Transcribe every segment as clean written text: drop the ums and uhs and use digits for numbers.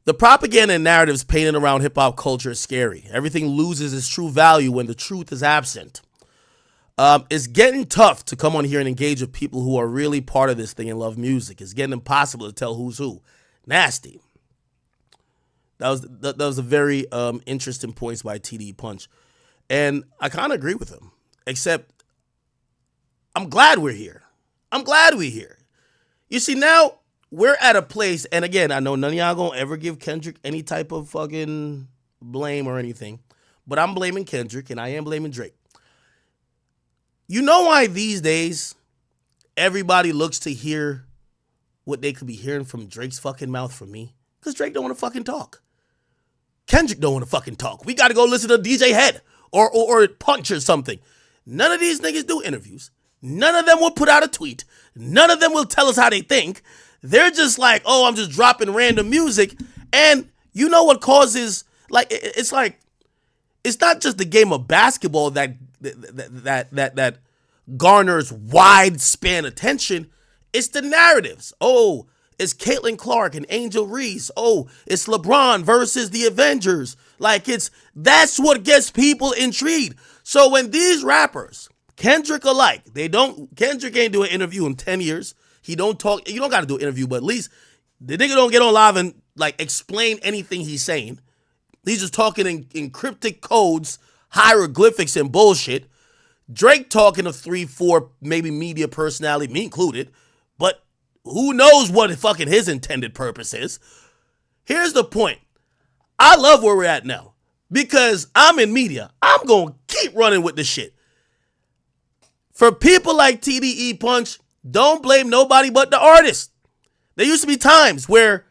The propaganda and narratives painted around hip-hop culture is scary. Everything loses its true value when the truth is absent. It's getting tough to come on here and engage with people who are really part of this thing and love music. It's getting impossible to tell who's who. Nasty. That was a very interesting points by TDE Punch. And I kind of agree with him. Except, I'm glad we're here. I'm glad we're here. You see, now we're at a place, and again, I know none of y'all gonna ever give Kendrick any type of fucking blame or anything, but I'm blaming Kendrick, and I am blaming Drake. You know why these days everybody looks to hear what they could be hearing from Drake's fucking mouth from me? Because Drake don't want to fucking talk. Kendrick don't want to fucking talk. We got to go listen to DJ Head or Punch or something. None of these niggas do interviews. None of them will put out a tweet. None of them will tell us how they think. They're just like, oh, I'm just dropping random music. And you know what causes, like, it's like, it's not just the game of basketball that garners wide span attention. It's the narratives. Oh, it's Caitlin Clark and Angel Reese. Oh, it's LeBron versus the Avengers. Like, that's what gets people intrigued. So when these rappers, Kendrick alike, Kendrick ain't do an interview in 10 years. He don't talk, you don't got to do an interview, but at least the nigga don't get on live and like explain anything he's saying. He's just talking in cryptic codes, hieroglyphics and bullshit. Drake talking to 3-4 maybe media personality, me included, but who knows what fucking his intended purpose is. Here's the point. I love where we're at now because I'm in media. I'm going to keep running with this shit. For people like TDE Punch, don't blame nobody but the artist. There used to be times where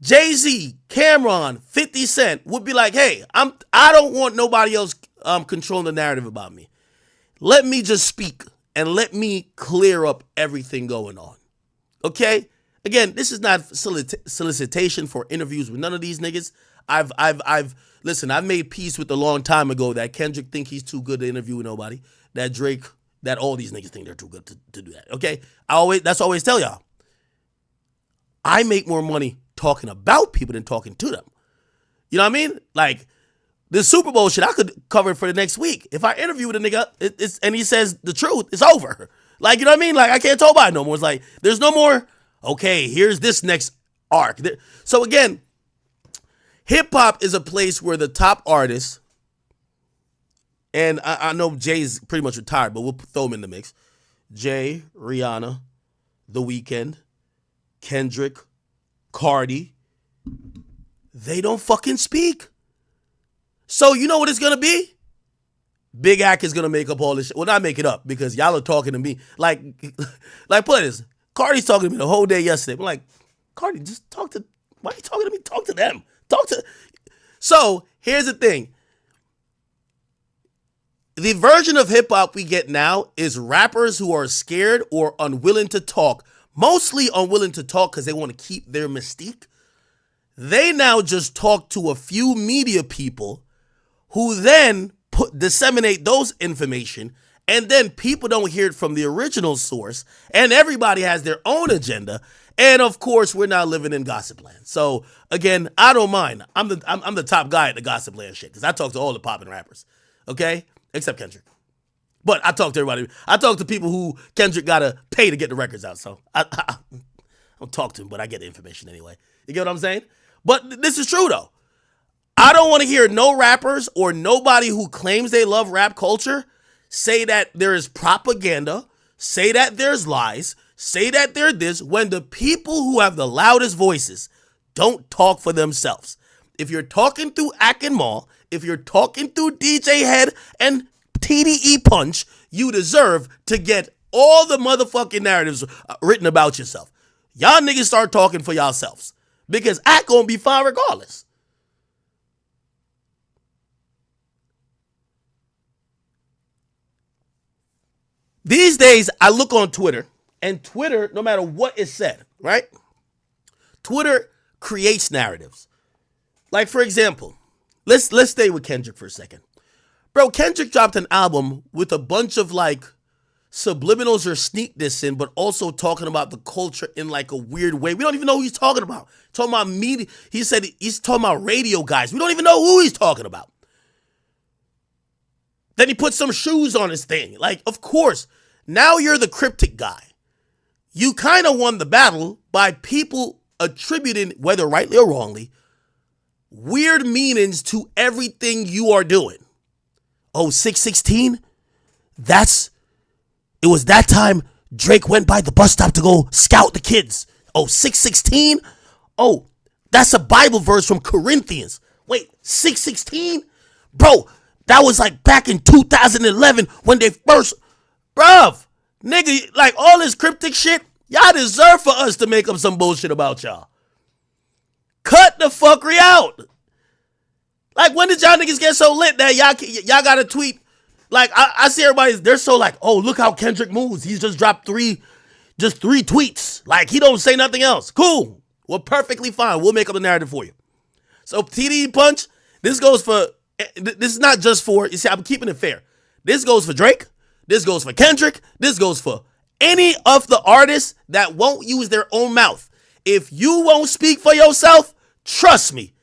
Jay-Z, Cameron, 50 Cent would be like, hey, I don't want nobody else controlling the narrative about me. Let me just speak and let me clear up everything going on. Okay? Again, this is not solicitation for interviews with none of these niggas. Listen, I've made peace with a long time ago that Kendrick think he's too good to interview with nobody. That Drake, that all these niggas think they're too good to do that. Okay? That's always tell y'all. I make more money talking about people than talking to them. You know what I mean? Like, the Super Bowl shit, I could cover it for the next week. If I interview with a nigga and he says the truth, it's over. Like, you know what I mean? Like, I can't talk about it no more. It's like, there's no more, okay, here's this next arc. So again, hip-hop is a place where the top artists, and I know Jay's pretty much retired, but we'll throw him in the mix. Jay, Rihanna, The Weeknd, Kendrick, Cardi, they don't fucking speak. So you know what it's going to be? Big Act is going to make up all this shit. Well, not make it up because y'all are talking to me. Like put this. Cardi's talking to me the whole day yesterday. I'm like, Cardi, just talk to, why are you talking to me? Talk to them. So here's the thing. The version of hip hop we get now is rappers who are scared or unwilling to talk. Mostly unwilling to talk because they want to keep their mystique. They now just talk to a few media people who then disseminate those information, and then people don't hear it from the original source, and everybody has their own agenda. And of course, we're now living in gossip land. So again, I don't mind. I'm the top guy at the gossip land shit because I talk to all the popping rappers, okay, except Kendrick. But I talk to everybody. I talk to people who Kendrick gotta pay to get the records out. So I don't talk to him, but I get the information anyway. You get what I'm saying? But this is true though. I don't want to hear no rappers or nobody who claims they love rap culture say that there is propaganda, say that there's lies, say that they're this, when the people who have the loudest voices don't talk for themselves. If you're talking through Ak and Mall, if you're talking through DJ Head and TDE Punch, you deserve to get all the motherfucking narratives written about yourself. Y'all niggas start talking for yourselves because Ak gonna be fine regardless. These days, I look on Twitter, and Twitter, no matter what is said, right? Twitter creates narratives. Like, for example, let's stay with Kendrick for a second. Bro, Kendrick dropped an album with a bunch of, like, subliminals or sneak this in, but also talking about the culture in like a weird way. We don't even know who he's talking about. Talking about media. He said he's talking about radio guys. We don't even know who he's talking about. Then he put some shoes on his thing. Like, of course, now you're the cryptic guy. You kind of won the battle by people attributing, whether rightly or wrongly, weird meanings to everything you are doing. Oh, 616? It was that time Drake went by the bus stop to go scout the kids. Oh, 616? Oh, that's a Bible verse from Corinthians. Wait, 616? Bro, that was like back in 2011 when they first, bruv, nigga, like all this cryptic shit, y'all deserve for us to make up some bullshit about y'all. Cut the fuckery out. Like, when did y'all niggas get so lit that y'all got a tweet? Like, I see everybody, they're so like, oh, look how Kendrick moves. He's just dropped three tweets. Like, he don't say nothing else. Cool. We're perfectly fine. We'll make up the narrative for you. So, TDE Punch, this is not just for, you see, I'm keeping it fair. This goes for Drake. This goes for Kendrick. This goes for any of the artists that won't use their own mouth. If you won't speak for yourself, trust me,